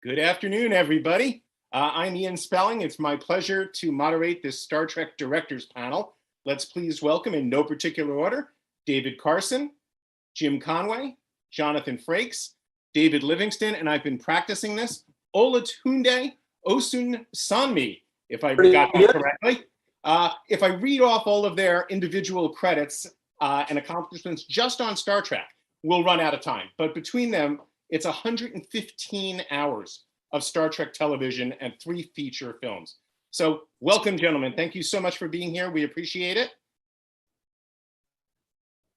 Good afternoon, everybody. I'm Ian Spelling. It's my pleasure to moderate this Star Trek Directors Panel. Let's please welcome, in no particular order, David Carson, Jim Conway, Jonathan Frakes, David Livingston, and I've been practicing this, Olatunde Osunsanmi, if I got that correctly. If I read off all of their individual credits and accomplishments just on Star Trek, we'll run out of time. But between them, it's 115 hours of Star Trek television and 3 feature films. So welcome, gentlemen. Thank you so much for being here. We appreciate it.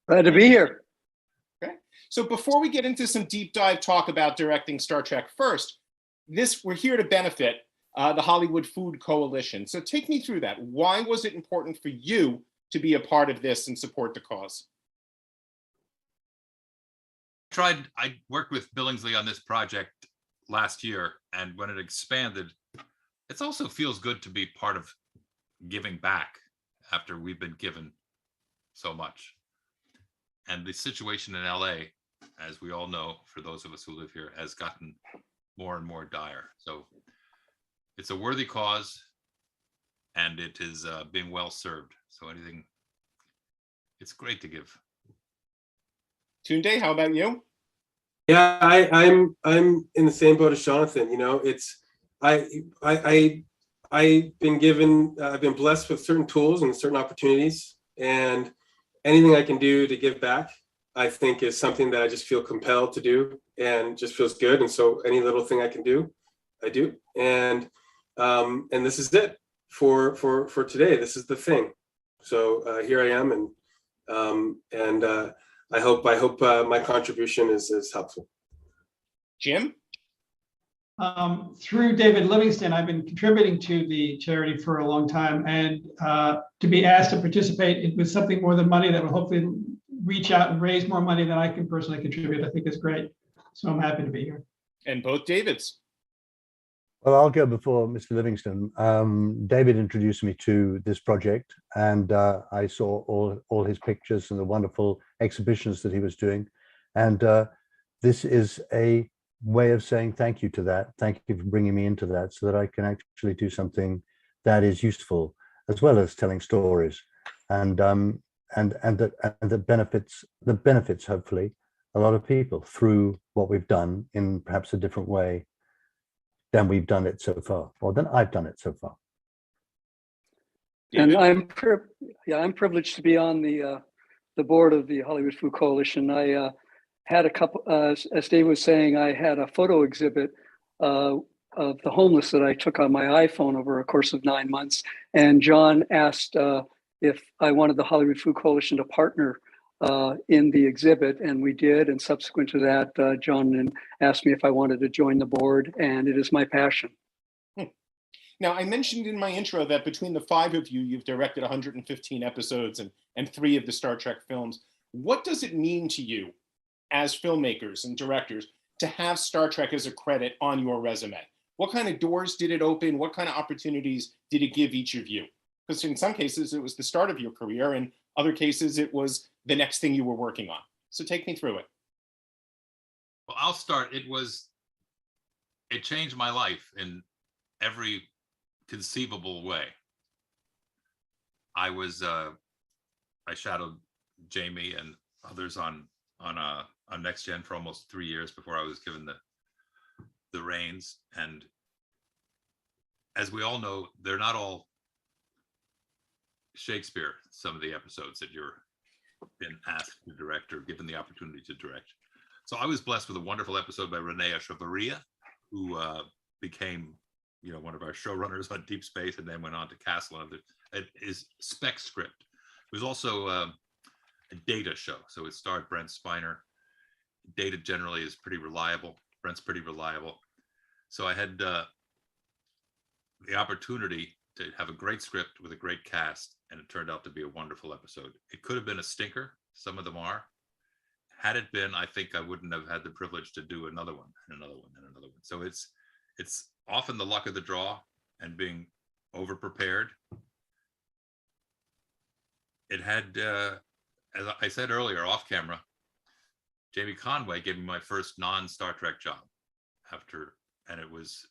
Glad to be here. Okay. So before we get into some deep dive talk about directing Star Trek first, we're here to benefit the Hollywood Food Coalition. So take me through that. Why was it important for you to be a part of this and support the cause? I worked with Billingsley on this project last year, and when it expanded, it also feels good to be part of giving back after we've been given so much. And the situation in LA, as we all know, for those of us who live here, has gotten more and more dire. So it's a worthy cause, and it is being well served. So it's great to give. Tunde, how about you? Yeah, I'm in the same boat as Jonathan. You know, I've been blessed with certain tools and certain opportunities, and anything I can do to give back, I think, is something that I just feel compelled to do, and just feels good. And so any little thing I can do, I do. And this is it for today. This is the thing. So here I am, and I hope my contribution is helpful. Jim? Through David Livingston, I've been contributing to the charity for a long time, and to be asked to participate with something more than money that will hopefully reach out and raise more money than I can personally contribute, I think is great. So I'm happy to be here. And both Davids. Well, I'll go before Mr. Livingston. David introduced me to this project, and I saw all his pictures and the wonderful exhibitions that he was doing. And this is a way of saying thank you to that. Thank you for bringing me into that, so that I can actually do something that is useful, as well as telling stories, and that benefits hopefully a lot of people through what we've done in perhaps a different way than we've done it so far, or than I've done it so far. And I'm privileged to be on the board of the Hollywood Food Coalition. I had a couple, as Dave was saying, I had a photo exhibit of the homeless that I took on my iPhone over a course of 9 months. And John asked if I wanted the Hollywood Food Coalition to partner in the exhibit, and we did. And subsequent to that, John asked me if I wanted to join the board, and it is my passion. Now, I mentioned in my intro that between the 5 of you, you've directed 115 episodes and 3 of the Star Trek films. What does it mean to you as filmmakers and directors to have Star Trek as a credit on your resume? What kind of doors did it open? What kind of opportunities did it give each of you? Because in some cases, it was the start of your career, and other cases, it was the next thing you were working on. So take me through it. Well, I'll start. It changed my life in every conceivable way. I shadowed Jamie and others on Next Gen for almost 3 years before I was given the reins. And as we all know, they're not all Shakespeare, some of the episodes that you're been asked to direct or given the opportunity to direct. So I was blessed with a wonderful episode by Renee Echevarria, who became, one of our showrunners on Deep Space, and then went on to Castle. It is spec script. It was also a data show, so it starred Brent Spiner. Data generally is pretty reliable. Brent's pretty reliable. So I had the opportunity to have a great script with a great cast, and it turned out to be a wonderful episode. It could have been a stinker. Some of them are. Had it been, I think I wouldn't have had the privilege to do another one and another one and another one. So it's often the luck of the draw and being over prepared. It had, as I said earlier off camera, Jamie Conway gave me my first non-Star Trek job after and it was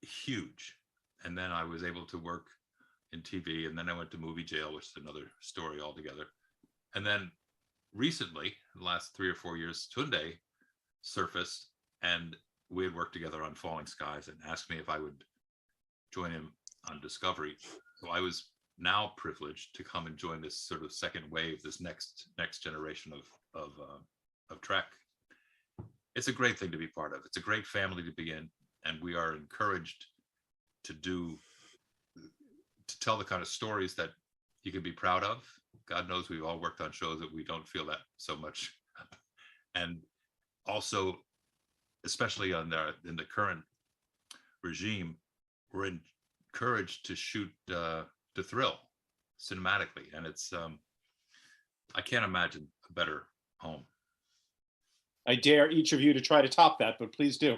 huge. And then I was able to work in TV, and then I went to movie jail, which is another story altogether. And then recently, the last 3 or 4 years, Tunde surfaced, and we had worked together on Falling Skies, and asked me if I would join him on Discovery. So I was now privileged to come and join this sort of second wave, this next generation of Trek. It's a great thing to be part of. It's a great family to be in, and we are encouraged to tell the kind of stories that you can be proud of. God knows we've all worked on shows that we don't feel that so much, and also, especially in the current regime, we're encouraged to shoot to thrill cinematically, and it's I can't imagine a better home. I dare each of you to try to top that, but please do.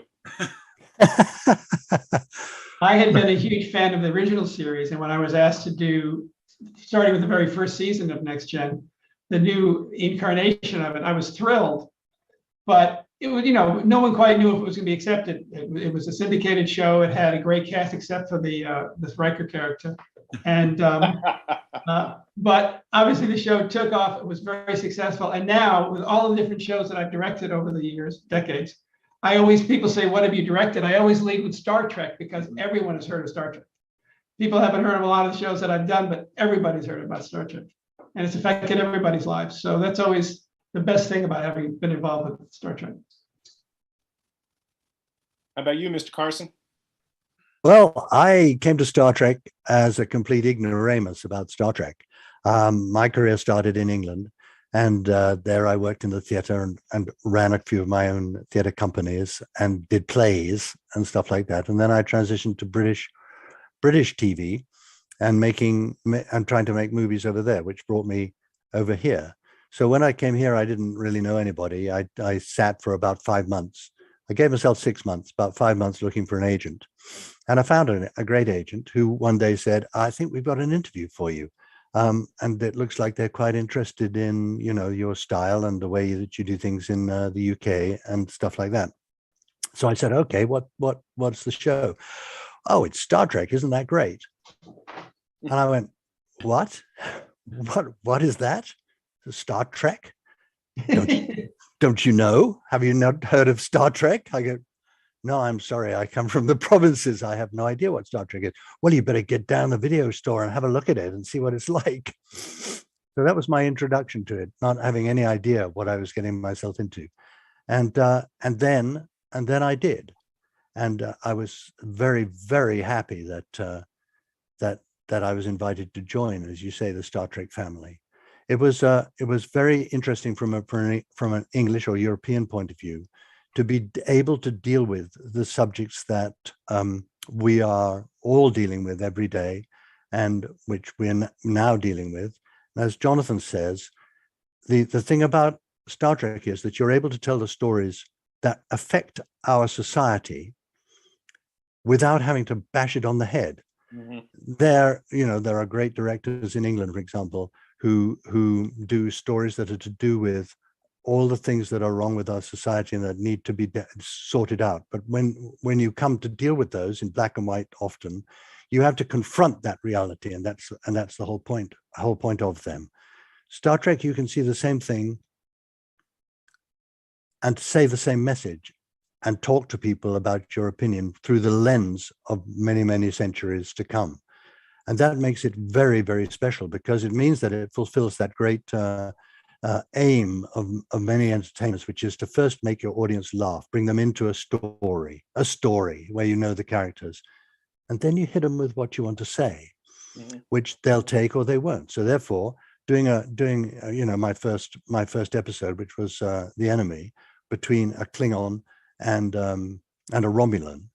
I had been a huge fan of the original series, and when I was asked to do, starting with the very first season of Next Gen, the new incarnation of it, I was thrilled. But it was, no one quite knew if it was going to be accepted. It was a syndicated show. It had a great cast, except for the Riker character, and but obviously the show took off. It was very successful, and now with all the different shows that I've directed over the years, decades, people say, "What have you directed?" I always lead with Star Trek, because everyone has heard of Star Trek. People haven't heard of a lot of the shows that I've done, but everybody's heard about Star Trek, and it's affected everybody's lives. So that's always the best thing about having been involved with Star Trek. How about you, Mr. Carson? Well, I came to Star Trek as a complete ignoramus about Star Trek. My career started in England, and there I worked in the theater and ran a few of my own theater companies and did plays and stuff like that. And then I transitioned to British TV and trying to make movies over there, which brought me over here. So when I came here, I didn't really know anybody. I sat for about 5 months. I gave myself 6 months, about 5 months looking for an agent. And I found a great agent who one day said, "I think we've got an interview for you. And it looks like they're quite interested in, your style and the way that you do things in the UK and stuff like that." So I said, "Okay, what's the show?" "Oh, it's Star Trek. Isn't that great?" And I went, "What? What is that? Star Trek? Don't you know? Have you not heard of Star Trek?" I go, "No, I'm sorry. I come from the provinces. I have no idea what Star Trek is." "Well, you better get down the video store and have a look at it and see what it's like." So that was my introduction to it, not having any idea what I was getting myself into. And then I did. And I was very, very happy that I was invited to join, as you say, the Star Trek family. It was very interesting from an English or European point of view to be able to deal with the subjects that we are all dealing with every day, and which we're now dealing with. As Jonathan says, the thing about Star Trek is that you're able to tell the stories that affect our society without having to bash it on the head. Mm-hmm. There are great directors in England, for example, who do stories that are to do with all the things that are wrong with our society and that need to be sorted out. But when you come to deal with those in black and white, often you have to confront that reality, and that's the whole point of them. Star Trek, you can see the same thing and say the same message and talk to people about your opinion through the lens of many, many centuries to come. And that makes it very, very special, because it means that it fulfills that great aim of many entertainers, which is to first make your audience laugh, bring them into a story where you know the characters, and then you hit them with what you want to say, mm-hmm. which they'll take or they won't. So therefore, doing my first episode, which was The Enemy, between a Klingon and a Romulan,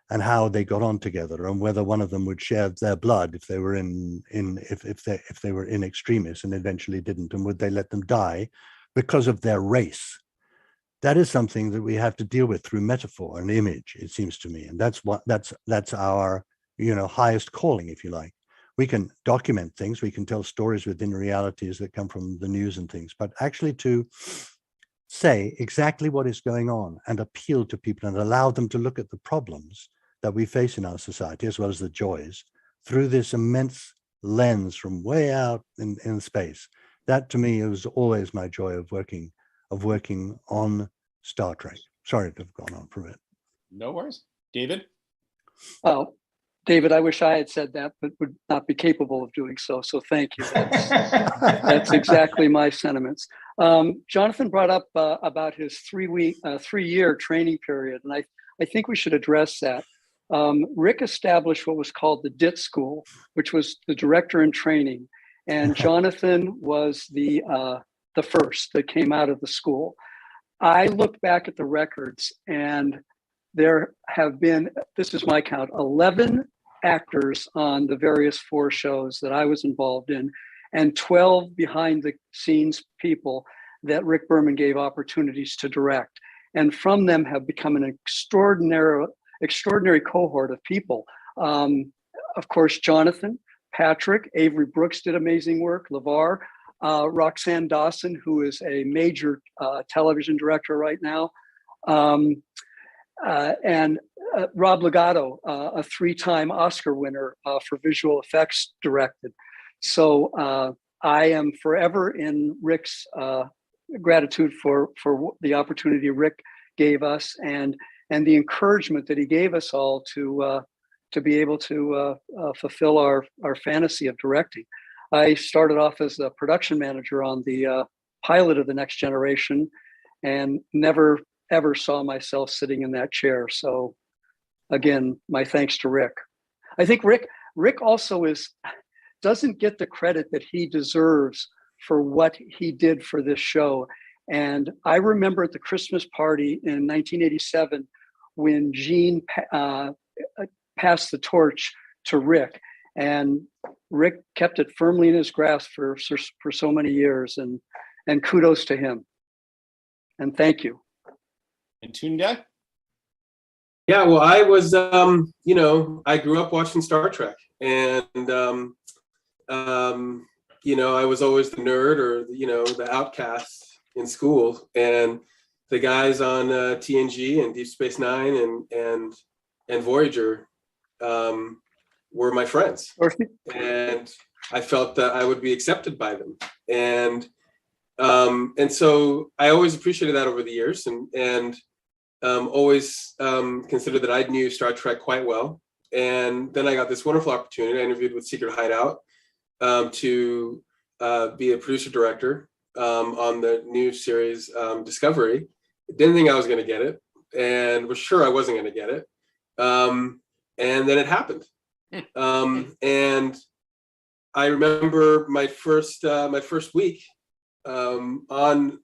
and how they got on together, and whether one of them would share their blood if they were if they were in extremis and eventually didn't, and would they let them die because of their race. That is something that we have to deal with through metaphor and image, it seems to me, and that's our highest calling, if you like. We can document things, we can tell stories within realities that come from the news and things, but actually to say exactly what is going on and appeal to people and allow them to look at the problems that we face in our society, as well as the joys, through this immense lens from way out in space. That to me was always my joy of working on Star Trek. Sorry to have gone on for a bit. No worries. David? Oh, David, I wish I had said that, but would not be capable of doing so. So thank you. That's exactly my sentiments. Jonathan brought up about his 3-year training period, and I think we should address that. Rick established what was called the DIT School, which was the director in training, and Jonathan was the first that came out of the school. I looked back at the records, and there have been, this is my count, 11 actors on the various 4 shows that I was involved in, and 12 behind the scenes people that Rick Berman gave opportunities to direct. And from them have become an extraordinary cohort of people. Of course, Jonathan, Patrick, Avery Brooks did amazing work, LeVar, Roxanne Dawson, who is a major television director right now, and Rob Legato, a 3-time Oscar winner for visual effects directed. So I am forever in Rick's gratitude for the opportunity Rick gave us and the encouragement that he gave us all to be able to fulfill our fantasy of directing. I started off as a production manager on the pilot of The Next Generation and never ever saw myself sitting in that chair. So again, my thanks to Rick. I think Rick also doesn't get the credit that he deserves for what he did for this show. And I remember at the Christmas party in 1987 when Gene passed the torch to Rick, and Rick kept it firmly in his grasp for so many years, and kudos to him. And thank you. And Tunde? Yeah, well, I was, I grew up watching Star Trek, and, I was always the nerd or, the outcast in school. And the guys on TNG and Deep Space Nine and Voyager were my friends. And I felt that I would be accepted by them. And so I always appreciated that over the years, and always considered that I knew Star Trek quite well. And then I got this wonderful opportunity. I interviewed with Secret Hideout to be a producer director on the new series Discovery. Didn't think I was going to get it, and was sure I wasn't going to get it. And then it happened. And I remember my first week on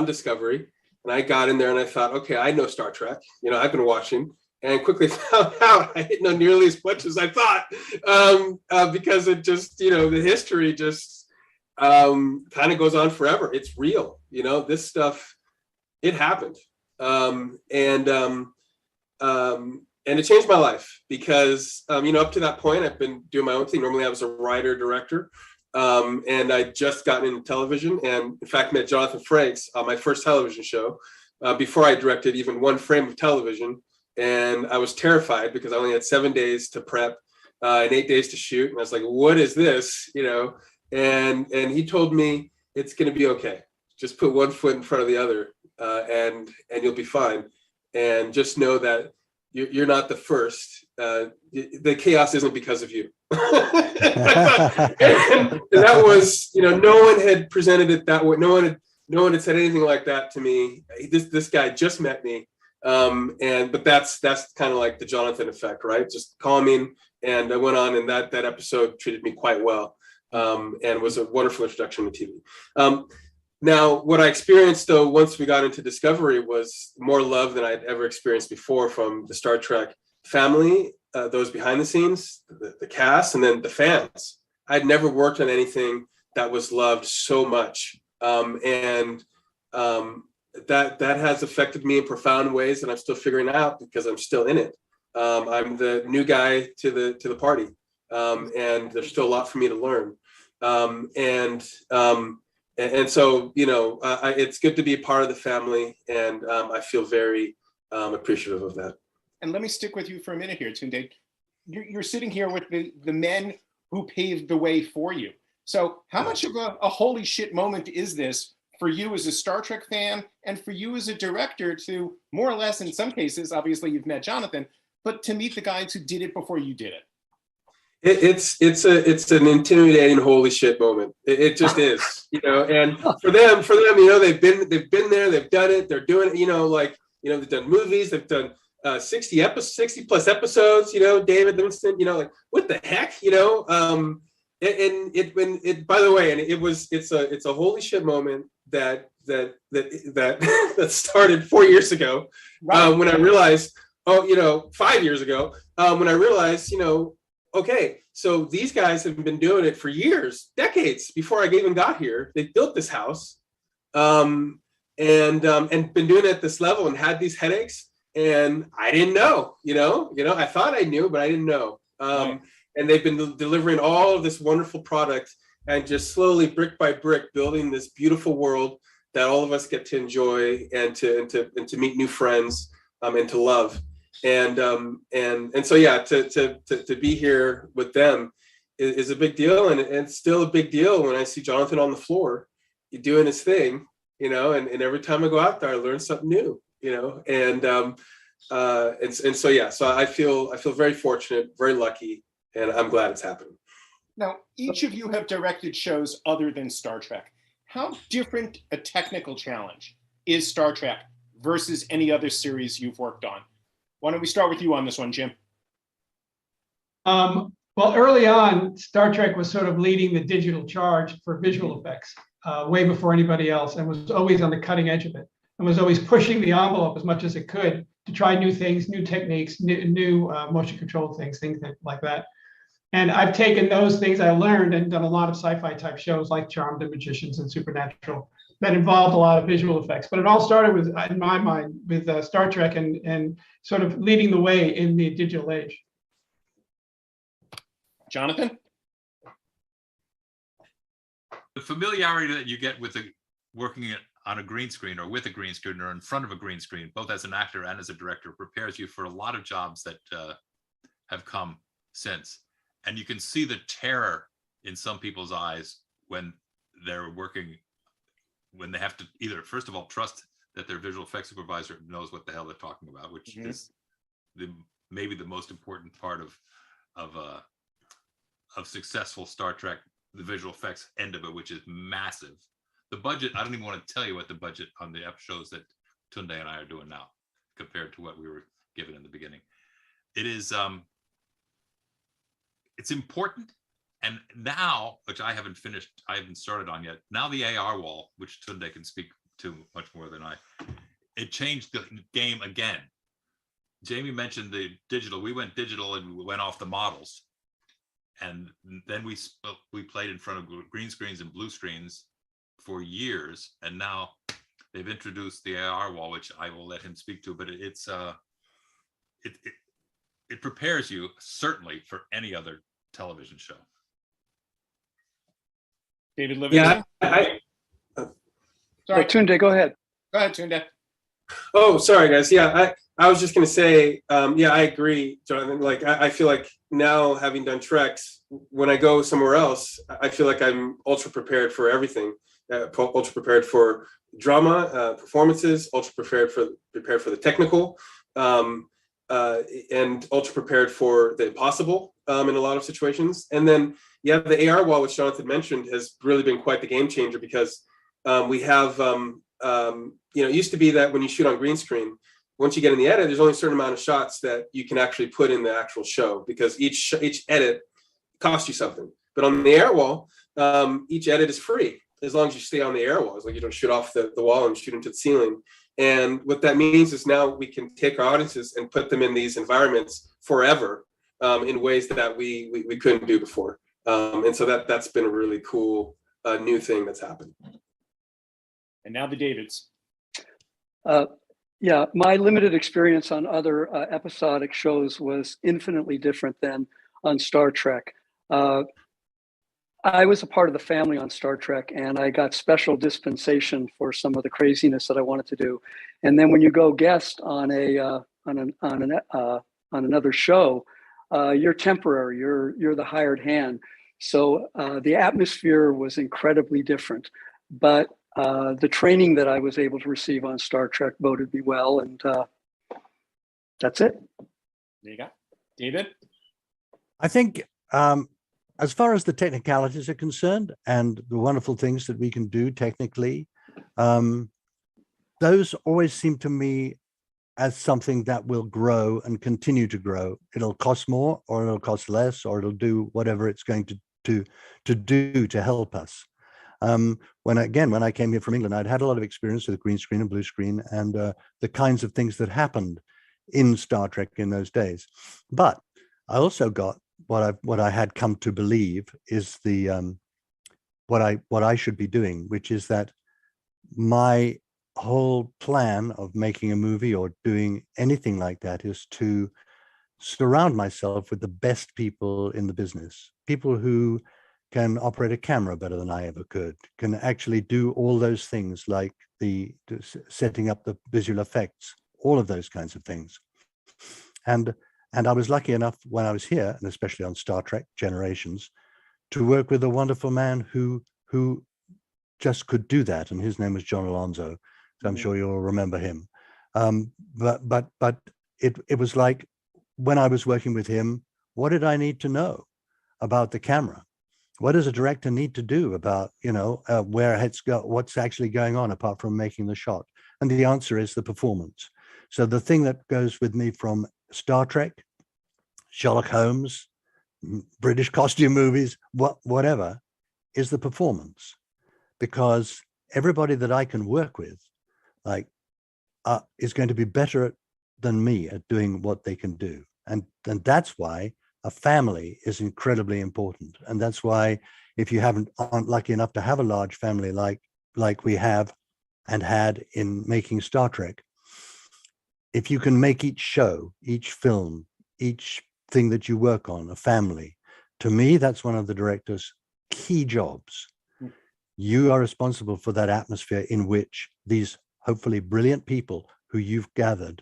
Discovery. And I got in there and I thought, okay, I know Star Trek. I've been watching, and quickly found out I didn't know nearly as much as I thought, because it just, the history just kind of goes on forever. It's real, this stuff, it happened, and it changed my life because, up to that point, I've been doing my own thing. Normally, I was a writer director. And I just gotten into television, and in fact met Jonathan Frakes on my first television show before I directed even one frame of television. And I was terrified because I only had 7 days to prep and 8 days to shoot. And I was like, what is this? And he told me, it's going to be okay. Just put one foot in front of the other and you'll be fine. And just know that you're not the first. The chaos isn't because of you. And that was, no one had presented it that way. No one had said anything like that to me. This guy just met me. But that's kind of like the Jonathan effect, right? Just calming. And I went on, and that episode treated me quite well, and was a wonderful introduction to TV. Now, what I experienced, though, once we got into Discovery was more love than I'd ever experienced before from the Star Trek family, those behind the scenes, the cast, and then the fans. I'd never worked on anything that was loved so much. And that has affected me in profound ways that I'm still figuring out because I'm still in it. I'm the new guy to the party, and there's still a lot for me to learn. and so, it's good to be a part of the family, and I feel very appreciative of that. And let me stick with you for a minute here, Tunde. You're sitting here with the men who paved the way for you. So how much of a holy shit moment is this for you as a Star Trek fan and for you as a director to more or less, in some cases, obviously you've met Jonathan, but to meet the guys who did it before you did it? It's an intimidating holy shit moment. It just is, and for them, they've been there, they've done it, they're doing it, they've done movies, they've done 60 plus episodes, David Livingston, what the heck, and by the way, and it's a holy shit moment that that started 4 years ago, Right. When I realized, 5 years ago, when I realized, okay, so these guys have been doing it for years, decades before I even got here. They built this house, and been doing it at this level and had these headaches, and I didn't know, I thought I knew, but I didn't know. Right. And they've been delivering all of this wonderful product and just slowly, brick by brick, building this beautiful world that all of us get to enjoy and to meet new friends, and to love. And so, yeah, to be here with them is a big deal, and it's still a big deal when I see Jonathan on the floor doing his thing, and every time I go out there, I learn something new, and so, yeah, so I feel very fortunate, very lucky, and I'm glad it's happening. Now, each of you have directed shows other than Star Trek. How different a technical challenge is Star Trek versus any other series you've worked on? Why don't we start with you on this one, Jim? Well, early on, Star Trek was sort of leading the digital charge for visual effects, way before anybody else, and was always on the cutting edge of it, and was always pushing the envelope as much as it could to try new things, new techniques, new motion control things like that. And I've taken those things I learned and done a lot of sci-fi type shows like Charmed and Magicians and Supernatural that involved a lot of visual effects. But it all started with, in my mind, with Star Trek and sort of leading the way in the digital age. Jonathan? The familiarity that you get with working on a green screen or with a green screen or in front of a green screen, both as an actor and as a director, prepares you for a lot of jobs that have come since. And you can see the terror in some people's eyes when they're working, when they have to either, first of all, trust that their visual effects supervisor knows what the hell they're talking about, which is maybe the most important part of successful Star Trek, the visual effects end of it, which is massive. The budget, I don't even want to tell you what the budget on the shows that Tunde and I are doing now compared to what we were given in the beginning. It is, it's important. And now, which I haven't started on yet, now the AR wall, which Tunde can speak to much more than I, it changed the game again. Jamie mentioned the digital. We went digital and we went off the models. And then we played in front of green screens and blue screens for years. And now they've introduced the AR wall, which I will let him speak to, but it prepares you certainly for any other television show. David Livingston? Yeah, Sorry. Tunde, go ahead. Go ahead, Tunde. Oh, sorry, guys. Yeah, I was just going to say, I agree, Jonathan. Like, I feel like now, having done Treks, when I go somewhere else, I feel like I'm ultra prepared for everything. Ultra prepared for drama, performances, ultra prepared for the technical, and ultra prepared for the impossible in a lot of situations. And then, yeah, the AR wall, which Jonathan mentioned, has really been quite the game changer because we have, it used to be that when you shoot on green screen, once you get in the edit, there's only a certain amount of shots that you can actually put in the actual show because each edit costs you something. But on the AR wall, each edit is free as long as you stay on the AR wall. It's like you don't shoot off the wall and shoot into the ceiling. And what that means is now we can take our audiences and put them in these environments forever in ways that we couldn't do before. And so that's been a really cool new thing that's happened. And now the Davids. Yeah, my limited experience on other episodic shows was infinitely different than on Star Trek. I was a part of the family on Star Trek, and I got special dispensation for some of the craziness that I wanted to do. And then when you go guest on another show, you're temporary. You're the hired hand. So the atmosphere was incredibly different, but the training that I was able to receive on Star Trek boded me well, and that's it. There you go. David? I think as far as the technicalities are concerned and the wonderful things that we can do technically, those always seem to me as something that will grow and continue to grow. It'll cost more, or it'll cost less, or it'll do whatever it's going to do to help us. When I came here from England, I'd had a lot of experience with green screen and blue screen and the kinds of things that happened in Star Trek in those days. But I also got what I had come to believe is the what I should be doing, which is that my whole plan of making a movie or doing anything like that is to surround myself with the best people in the business, people who can operate a camera better than I ever could, can actually do all those things like the setting up the visual effects, all of those kinds of things. And I was lucky enough when I was here, and especially on Star Trek Generations, to work with a wonderful man who just could do that. And his name was John Alonzo. So I'm sure you'll remember him. But it was like when I was working with him, what did I need to know about the camera? What does a director need to do about, where it's what's actually going on apart from making the shot? And the answer is the performance. So the thing that goes with me from Star Trek, Sherlock Holmes, British costume movies, whatever, is the performance. Because everybody that I can work with, is going to be better than me at doing what they can do. And that's why a family is incredibly important. And that's why if you aren't lucky enough to have a large family like we have and had in making Star Trek, if you can make each show, each film, each thing that you work on a family, to me, that's one of the director's key jobs. You are responsible for that atmosphere in which these hopefully brilliant people who you've gathered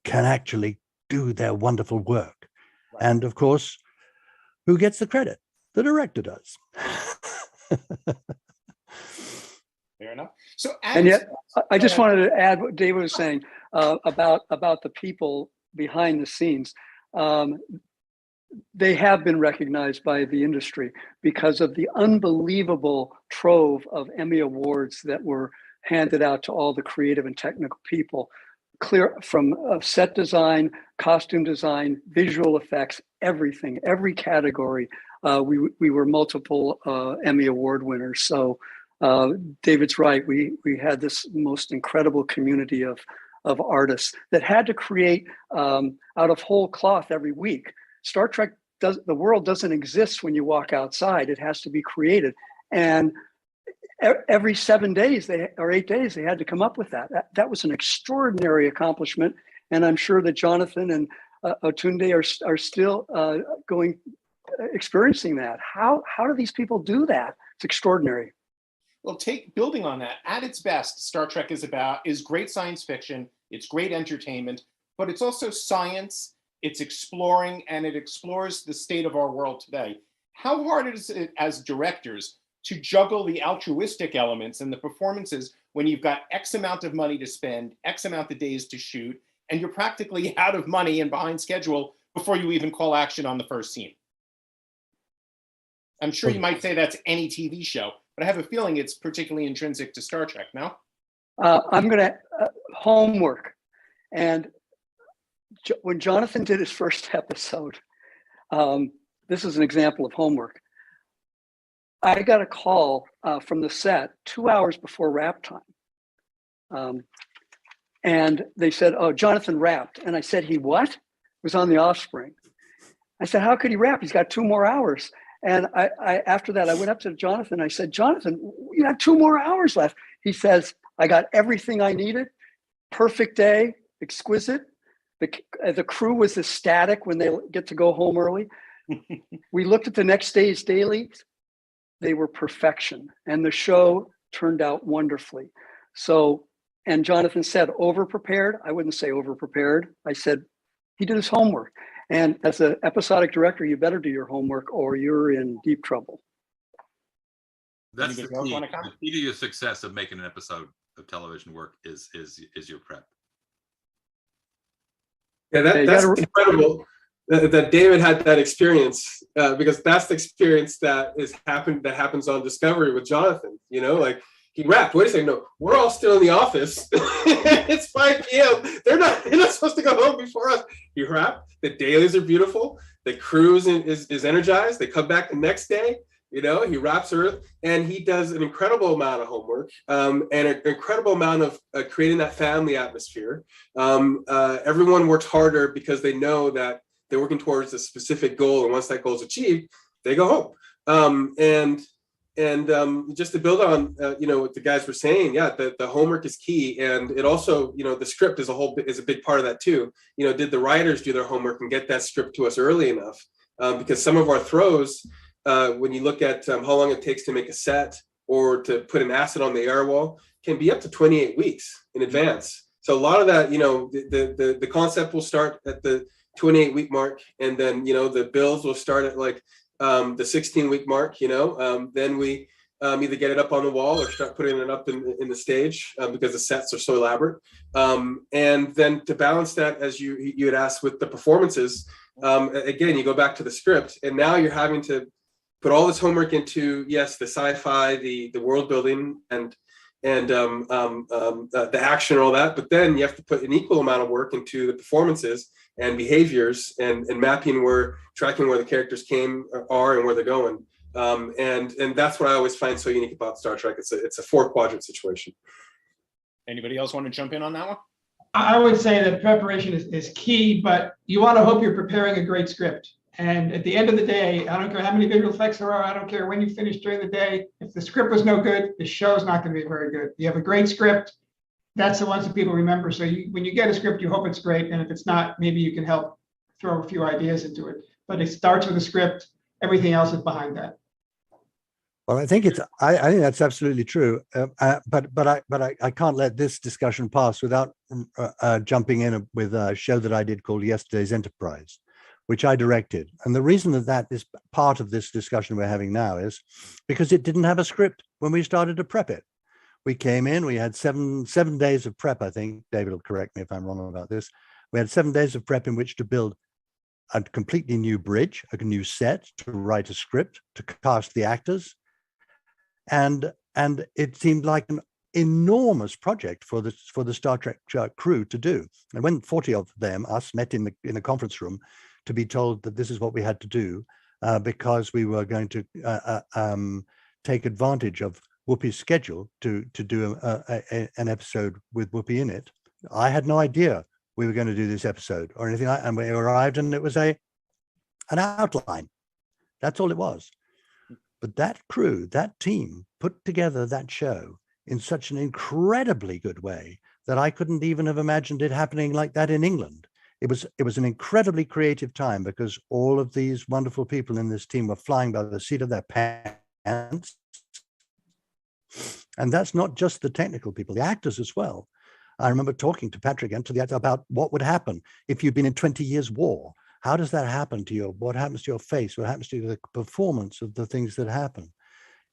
can actually do their wonderful work. Right. And of course, who gets the credit? The director does. Fair enough. So, and yet, I just wanted to add what David was saying about the people behind the scenes. They have been recognized by the industry because of the unbelievable trove of Emmy Awards that were handed out to all the creative and technical people, clear from set design, costume design, visual effects, everything, every category. We were multiple Emmy Award winners. So David's right. We had this most incredible community of artists that had to create out of whole cloth every week. Star Trek the world doesn't exist when you walk outside. It has to be created. And every 7 days or 8 days, they had to come up with that. That was an extraordinary accomplishment. And I'm sure that Jonathan and Olatunde are still experiencing that. How do these people do that? It's extraordinary. Well, building on that, at its best, Star Trek is great science fiction. It's great entertainment, but it's also science. It's exploring, and it explores the state of our world today. How hard is it as directors to juggle the altruistic elements and the performances when you've got X amount of money to spend, X amount of days to shoot, and you're practically out of money and behind schedule before you even call action on the first scene? I'm sure you might say that's any TV show, but I have a feeling it's particularly intrinsic to Star Trek, no? I'm going to homework. And when Jonathan did his first episode, this is an example of homework. I got a call from the set 2 hours before wrap time. And they said, oh, Jonathan wrapped. And I said, he what? It was on The Offspring. I said, how could he wrap? He's got 2 more hours. And I after that, I went up to Jonathan. I said, Jonathan, you have 2 more hours left. He says, I got everything I needed. Perfect day, exquisite. The crew was ecstatic when they get to go home early. We looked at the next day's dailies. they were perfection, and the show turned out wonderfully. So, and Jonathan said over-prepared. I wouldn't say over-prepared. I said he did his homework. And as an episodic director, you better do your homework or you're in deep trouble. That's the Anybody else key. wanna comment? The key to your success of making an episode of television work is your prep. Yeah, Yeah, you that's gotta- incredible that David had that experience, because that's the experience that happens on Discovery with Jonathan. You know, like he rapped. Wait a second, no, we're all still in the office. It's 5 p.m. They're not supposed to go home before us. He rapped. The dailies are beautiful. The crew is energized. They come back the next day. You know, he wraps Earth, and he does an incredible amount of homework, and an incredible amount of creating that family atmosphere. Everyone works harder because they know that they're working towards a specific goal, and once that goal is achieved, they go home. And just to build on, what the guys were saying, yeah, the homework is key, and it also, the script is a big part of that too. Did the writers do their homework and get that script to us early enough? Because some of our throws, when you look at how long it takes to make a set or to put an asset on the air wall, can be up to 28 weeks in advance. So a lot of that, the concept will start at the 28-week mark, and then the builds will start at like the 16-week mark. Then we either get it up on the wall or start putting it up in the stage, because the sets are so elaborate. And then to balance that, as you had asked with the performances, again, you go back to the script, and now you're having to put all this homework into, yes, the sci-fi, the world building, and the action and all that, but then you have to put an equal amount of work into the performances and behaviors and tracking where the characters are and where they're going. And that's what I always find so unique about Star Trek. It's a 4-quadrant situation. Anybody else want to jump in on that one? I would say that preparation is key, but you want to hope you're preparing a great script. And at the end of the day, I don't care how many visual effects there are. I don't care when you finish during the day. If the script was no good, the show's not going to be very good. You have a great script. That's the ones that people remember. So when you get a script, you hope it's great. And if it's not, maybe you can help throw a few ideas into it. But it starts with a script. Everything else is behind that. Well, I think I think that's absolutely true. But I can't let this discussion pass without jumping in with a show that I did called Yesterday's Enterprise, which I directed. And the reason that is part of this discussion we're having now is because it didn't have a script when we started to prep it. We came in, we had seven days of prep, I think. David will correct me if I'm wrong about this. We had 7 days of prep in which to build a completely new bridge, a new set, to write a script, to cast the actors. And it seemed like an enormous project for the Star Trek crew to do. And when 40 of them, us, met in the conference room to be told that this is what we had to do, because we were going to take advantage of Whoopi's schedule to do an episode with Whoopi in it. I had no idea we were going to do this episode or anything and we arrived and it was an outline. That's all it was. But that crew, that team, put together that show in such an incredibly good way that I couldn't even have imagined it happening like that in England. It was an incredibly creative time because all of these wonderful people in this team were flying by the seat of their pants. And that's not just the technical people, the actors as well. I remember talking to Patrick and to the actor about what would happen if you'd been in 20 years war. How does that happen to you? What happens to your face? What happens to the performance of the things that happen?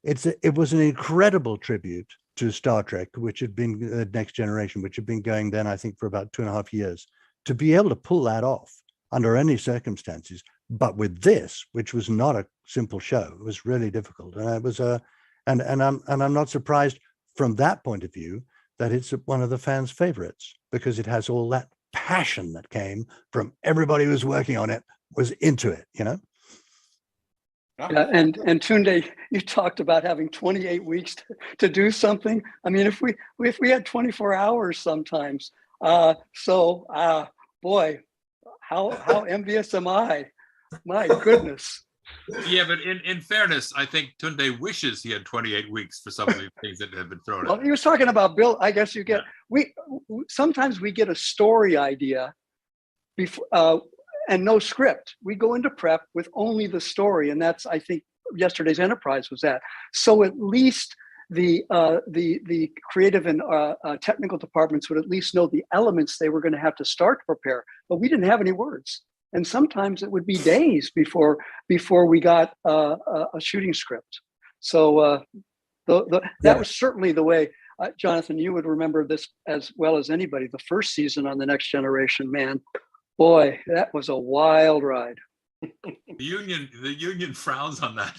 It was an incredible tribute to Star Trek, which had been the Next Generation, which had been going then, I think, for about 2.5 years. To be able to pull that off under any circumstances, but with this, which was not a simple show, it was really difficult. And it was and I'm not surprised from that point of view that it's one of the fans' favorites because it has all that passion that came from everybody who was working on it was into it, Yeah, and Tunde, you talked about having 28 weeks to do something. I mean, if we had 24 hours sometimes, boy, how envious am I? My goodness. Yeah, but in fairness, I think Tunde wishes he had 28 weeks for some of the things that have been thrown Well, at he was talking about Bill. I guess you get sometimes we get a story idea before and no script. We go into prep with only the story, and that's I think yesterday's Enterprise was at. So at least the creative and technical departments would at least know the elements they were going to have to start to prepare. But we didn't have any words, and sometimes it would be days before we got a shooting script. So that was certainly the way. Jonathan, you would remember this as well as anybody. The first season on The Next Generation, man, boy, that was a wild ride. The union frowns on that.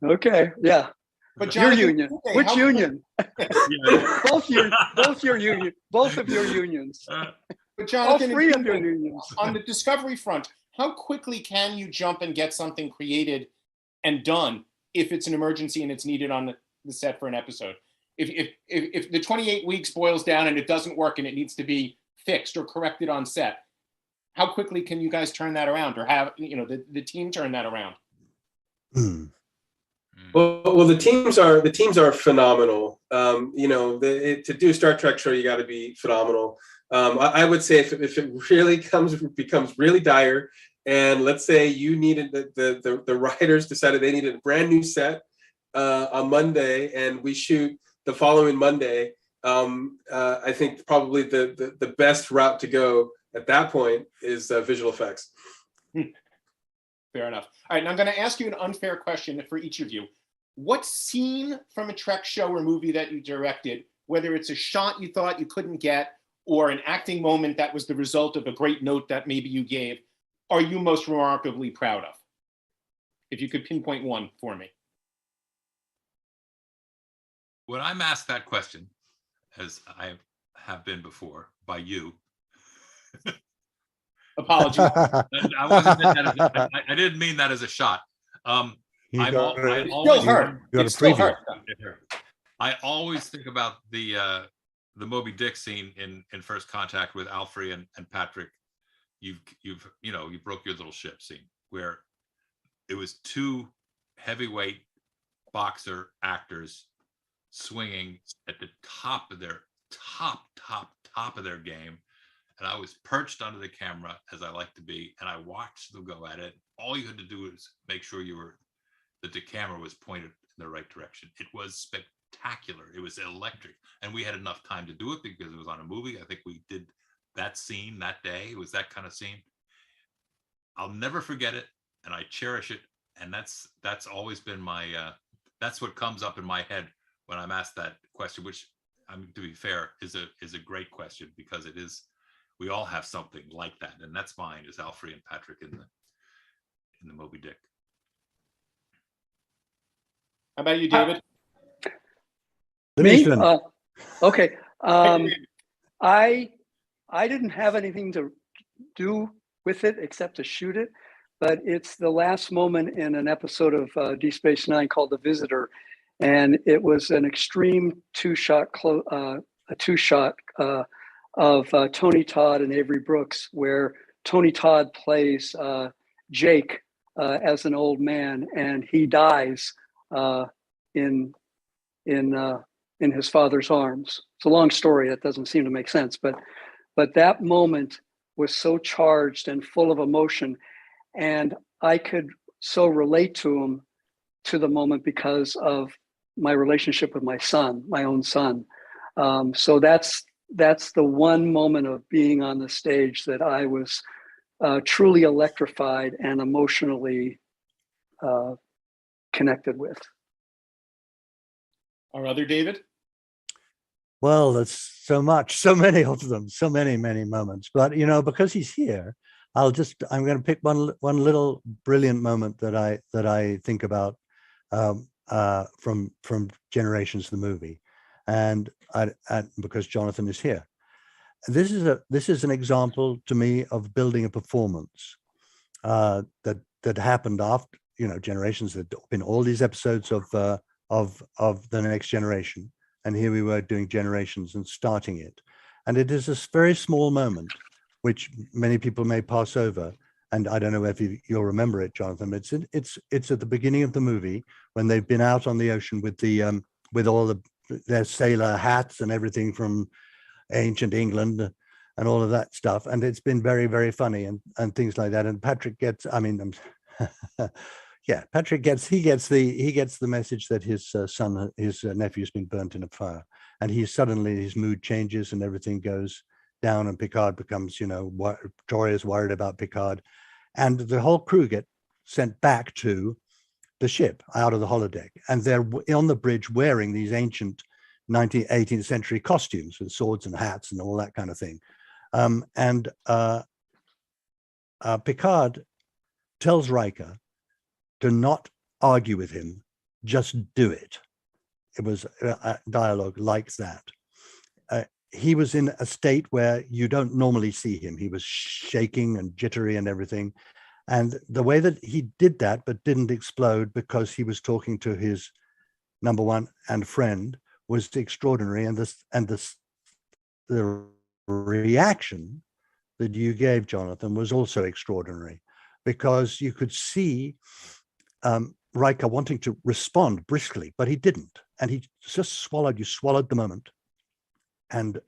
Okay, yeah. But Your Jonathan, union. okay, Which how- union? Yeah. Both your union. Both of your unions. But All Jonathan, three of your unions. on the discovery front, how quickly can you jump and get something created and done if it's an emergency and it's needed on the set for an episode? If the 28 weeks boils down and it doesn't work and it needs to be fixed or corrected on set, how quickly can you guys turn that around, or have the team turn that around? Well, the teams are phenomenal. To do a Star Trek show, you got to be phenomenal. I would say if it really becomes really dire, and let's say you needed the writers decided they needed a brand new set on Monday, and we shoot the following Monday, I think probably the best route to go at that point is visual effects. Fair enough. All right, and I'm going to ask you an unfair question for each of you. What scene from a Trek show or movie that you directed, whether it's a shot you thought you couldn't get or an acting moment that was the result of a great note that maybe you gave, are you most remarkably proud of? If you could pinpoint one for me. When I'm asked that question, as I have been before by you, Apologies. I didn't mean that as a shot. I always think about the Moby Dick scene in First Contact with Alfred and Patrick. You broke your little ship scene where it was two heavyweight boxer actors swinging at the top of their top of their game. And I was perched under the camera, as I like to be, and I watched them go at it. All you had to do was make sure that the camera was pointed in the right direction. It was spectacular. It was electric. And we had enough time to do it because it was on a movie. I think we did that scene that day. It was that kind of scene. I'll never forget it, and I cherish it. And that's always been my, that's what comes up in my head when I'm asked that question, which, to be fair, is a great question, because it is. We all have something like that, and that's mine, is Alfred and Patrick in the Moby Dick. How about you, David? Me? Okay. I didn't have anything to do with it except to shoot it, but it's the last moment in an episode of Deep Space Nine called The Visitor, and it was an extreme two-shot of Tony Todd and Avery Brooks, where Tony Todd plays Jake as an old man, and he dies in his father's arms. It's a long story. It doesn't seem to make sense, but that moment was so charged and full of emotion, and I could so relate to the moment because of my relationship with my son, my own son. So that's the one moment of being on the stage that I was truly electrified and emotionally connected with. Our other David? Well, there's so many of them, so many moments. But because he's here, I'm going to pick one little brilliant moment that I think about from Generations, the movie, and because Jonathan is here. This is an example to me of building a performance that happened after Generations. There'd been all these episodes of The Next Generation, and here we were doing Generations and starting it, and it is this very small moment which many people may pass over, and I don't know if you'll remember it, Jonathan. It's at the beginning of the movie when they've been out on the ocean with the with all their sailor hats and everything from ancient England and all of that stuff, and it's been very, very funny and things like that. And Patrick gets, Yeah, Patrick gets the message that his nephew's been burnt in a fire, and his mood changes and everything goes down, and Picard becomes, Troy is worried about Picard, and the whole crew get sent back to the ship out of the holodeck, and they're on the bridge wearing these ancient 18th century costumes with swords and hats and all that kind of thing. Picard tells Riker to not argue with him, just do it. It was a dialogue like that. He was in a state where you don't normally see him. He was shaking and jittery and everything. And the way that he did that, but didn't explode because he was talking to his number one and friend, was extraordinary. And the reaction that you gave, Jonathan, was also extraordinary, because you could see Riker wanting to respond briskly, but he didn't. And he just swallowed the moment, and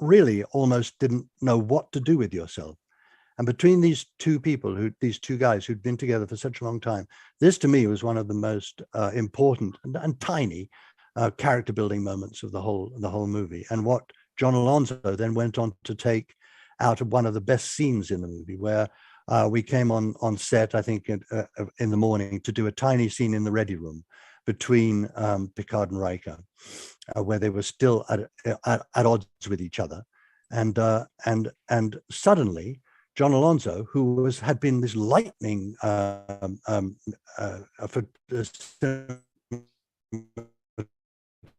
really almost didn't know what to do with yourself. And between these two guys who'd been together for such a long time, this to me was one of the most important and tiny character building moments of the whole movie. And what John Alonso then went on to take out of one of the best scenes in the movie, where we came on set, I think, in the morning to do a tiny scene in the ready room between Picard and Riker, where they were still at odds with each other, and suddenly John Alonso, who had been this lightning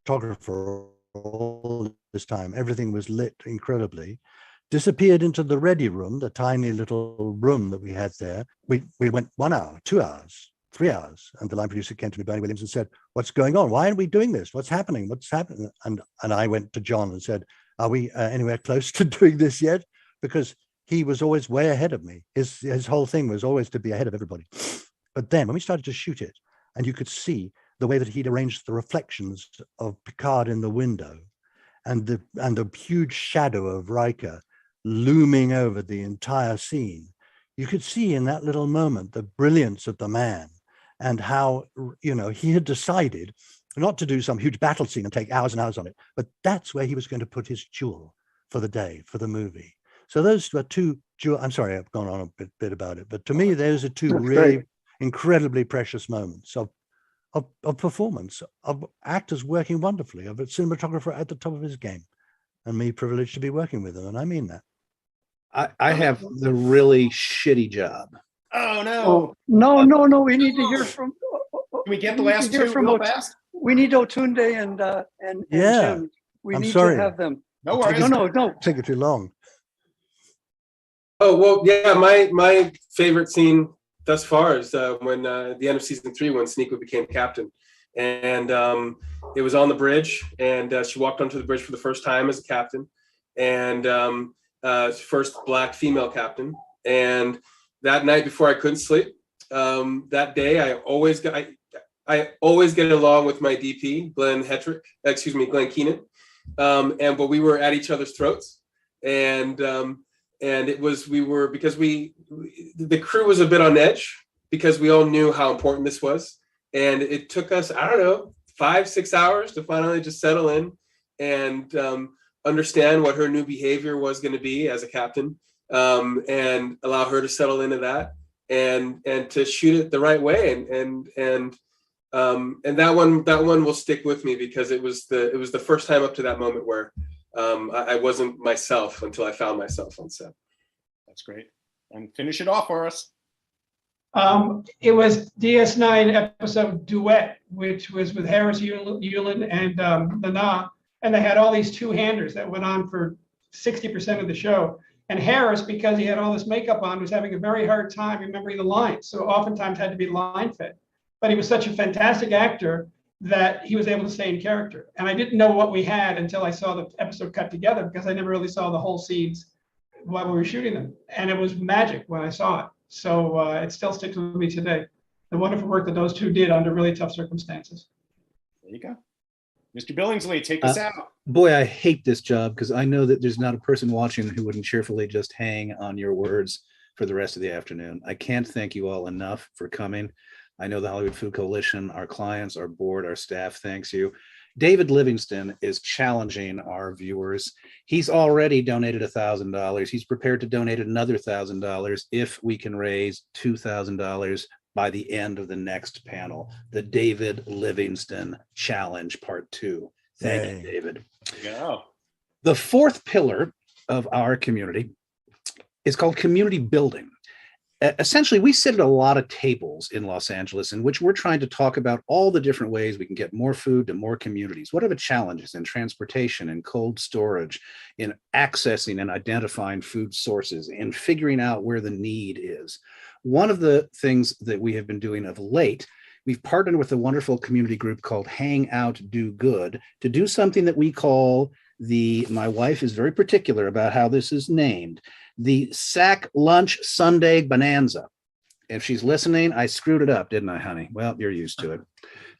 photographer all this time, everything was lit incredibly, disappeared into the ready room, the tiny little room that we had there. We went 1 hour, 2 hours, 3 hours, and the line producer came to me, Bernie Williams, and said, "What's going on? Why aren't we doing this? What's happening? What's happening?" And I went to John and said, "Are we anywhere close to doing this yet?" Because he was always way ahead of me. His whole thing was always to be ahead of everybody. But then when we started to shoot it, and you could see the way that he'd arranged the reflections of Picard in the window, and the huge shadow of Riker looming over the entire scene, you could see in that little moment the brilliance of the man, and how, he had decided not to do some huge battle scene and take hours and hours on it, but that's where he was going to put his jewel for the day, for the movie. So those were two I'm sorry, I've gone on a bit about it, but to me, those are two really incredibly precious moments of performance, of actors working wonderfully, of a cinematographer at the top of his game, and me privileged to be working with him, and I mean that. I have the really shitty job. Oh no! No. We need to hear from. Can we get the last two real fast? We need Olatunde and Yeah. Jim. We I'm need sorry. to have them. No worries. No. Take it too long. Oh, well, yeah, my favorite scene thus far is when at the end of season 3, when Sonequa became captain. And it was on the bridge, and she walked onto the bridge for the first time as a captain, and first Black female captain. And that night, before I couldn't sleep, that day, I always get along with my DP, Glenn Keenan. But we were at each other's throats, and the crew was a bit on edge, because we all knew how important this was. And it took us, 5-6 hours to finally just settle in and understand what her new behavior was going to be as a captain, and allow her to settle into that, and to shoot it the right way. And that one will stick with me, because it was the first time up to that moment where I wasn't myself until I found myself on set. That's great. And finish it off for us. It was DS9 episode Duet, which was with Harris Yulin and Nana, and they had all these two-handers that went on for 60% of the show. And Harris, because he had all this makeup on, was having a very hard time remembering the lines, so oftentimes had to be line fed. But he was such a fantastic actor that he was able to stay in character. And I didn't know what we had until I saw the episode cut together, because I never really saw the whole scenes while we were shooting them. And it was magic when I saw it. So it still sticks with me today. The wonderful work that those two did under really tough circumstances. There you go. Mr. Billingsley, take us out. Boy, I hate this job, because I know that there's not a person watching who wouldn't cheerfully just hang on your words for the rest of the afternoon. I can't thank you all enough for coming. I know the Hollywood Food Coalition, our clients, our board, our staff thanks you. David Livingston is challenging our viewers. He's already donated $1,000. He's prepared to donate another $1,000 if we can raise $2,000 by the end of the next panel, the David Livingston Challenge Part 2. Thank you, David. Go. The fourth pillar of our community is called community building. Essentially, we sit at a lot of tables in Los Angeles in which we're trying to talk about all the different ways we can get more food to more communities. What are the challenges in transportation and cold storage, in accessing and identifying food sources, in figuring out where the need is? One of the things that we have been doing of late, we've partnered with a wonderful community group called Hang Out Do Good to do something that we call my wife is very particular about how this is named, the Sack Lunch Sunday Bonanza. If she's listening, I screwed it up, didn't I, honey? Well, you're used to it.